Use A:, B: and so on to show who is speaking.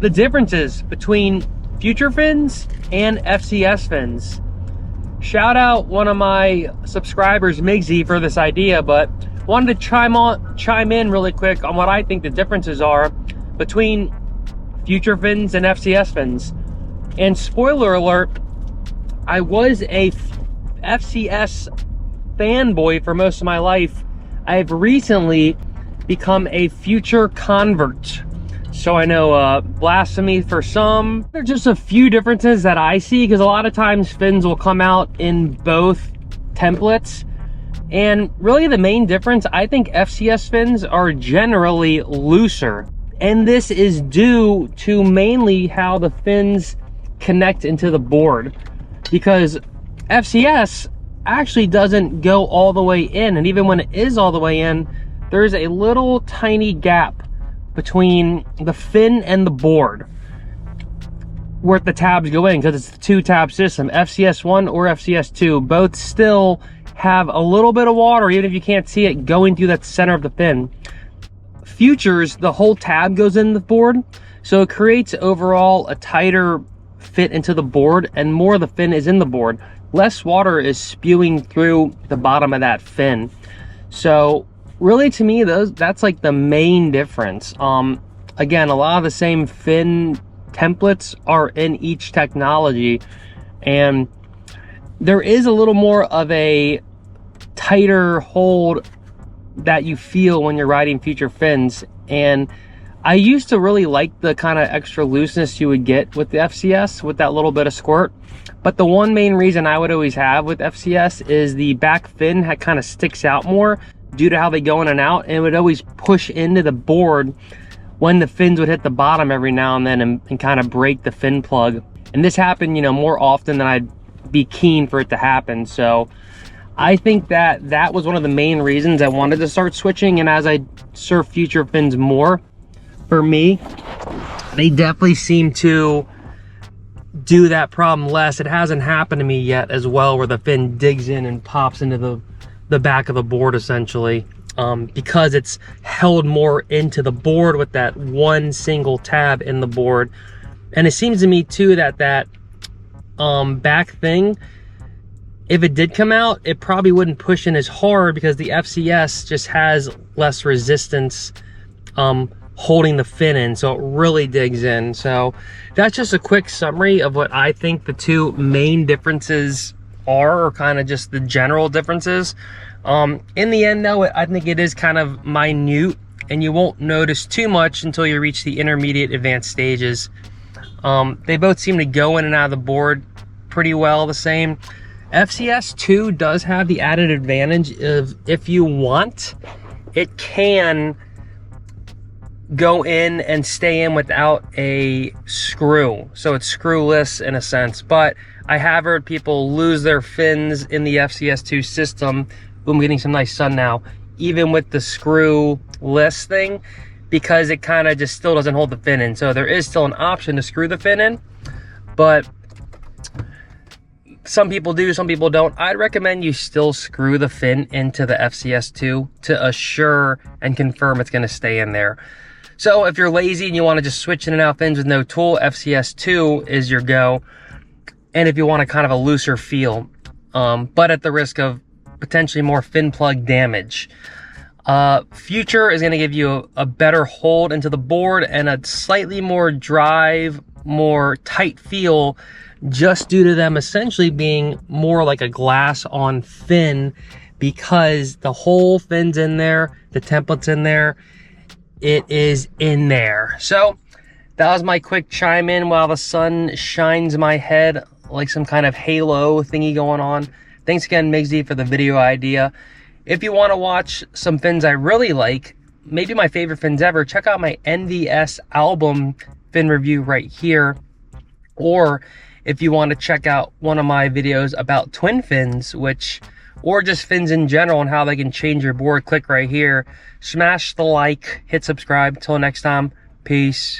A: the differences between Future Fins and FCS fins. Shout out one of my subscribers, Migsy, for this idea, but wanted to chime in really quick on what I think the differences are between Future Fins and FCS fins. And spoiler alert, I was a FCS fanboy for most of my life. I've recently become a Future convert. So I know blasphemy for some. There's just a few differences that I see, because a lot of times fins will come out in both templates. And really the main difference, I think FCS fins are generally looser. And this is due to mainly how the fins connect into the board, because FCS actually doesn't go all the way in, and even when it is all the way in, there's a little tiny gap between the fin and the board where the tabs go in, because it's the two-tab system. FCS I or FCS II both still have a little bit of water, even if you can't see it, going through that center of the fin. Futures, the whole tab goes in the board, so it creates overall a tighter fit into the board, and more of the fin is in the board. Less water is spewing through the bottom of that fin. So really, to me, that's like the main difference. Again, a lot of the same fin templates are in each technology, and there is a little more of a tighter hold that you feel when you're riding Future fins. And I used to really like the kind of extra looseness you would get with the FCS with that little bit of squirt. But the one main reason I would always have with FCS is the back fin kind of sticks out more due to how they go in and out, and it would always push into the board when the fins would hit the bottom every now and then and kind of break the fin plug. And this happened, you know, more often than I'd be keen for it to happen. So I think that was one of the main reasons I wanted to start switching. And as I surf Future fins more, for me, they definitely seem to do that problem less. It hasn't happened to me yet as well, where the fin digs in and pops into the back of the board, essentially, because it's held more into the board with that one single tab in the board. And it seems to me too that back thing, if it did come out, it probably wouldn't push in as hard, because the FCS just has less resistance holding the fin in, so it really digs in. So that's just a quick summary of what I think the two main differences are, or kind of just the general differences. In the end though, I think it is kind of minute, and you won't notice too much until you reach the intermediate advanced stages. They both seem to go in and out of the board pretty well the same. FCS II does have the added advantage of, if you want, it can go in and stay in without a screw, so it's screwless in a sense. But I have heard people lose their fins in the FCS II system. Boom, getting some nice sun now, even with the screwless thing, because it kind of just still doesn't hold the fin in. So there is still an option to screw the fin in, but some people do, some people don't. I'd recommend you still screw the fin into the FCS II to assure and confirm it's going to stay in there. So if you're lazy and you want to just switch in and out fins with no tool, FCS II is your go. And if you want a kind of a looser feel, but at the risk of potentially more fin plug damage, Future is going to give you a better hold into the board and a slightly more drive, more tight feel, just due to them essentially being more like a glass on fin, because the whole fin's in there, the template's in there, it is in there. So that was my quick chime in while the sun shines my head like some kind of halo thingy going on. Thanks again, Migsy, for the video idea. If you want to watch some fins I really like, maybe my favorite fins ever, check out my NVS album fin review right here. Or if you want to check out one of my videos about twin fins, or just fins in general and how they can change your board, click right here. Smash the like, hit subscribe. Till next time, peace.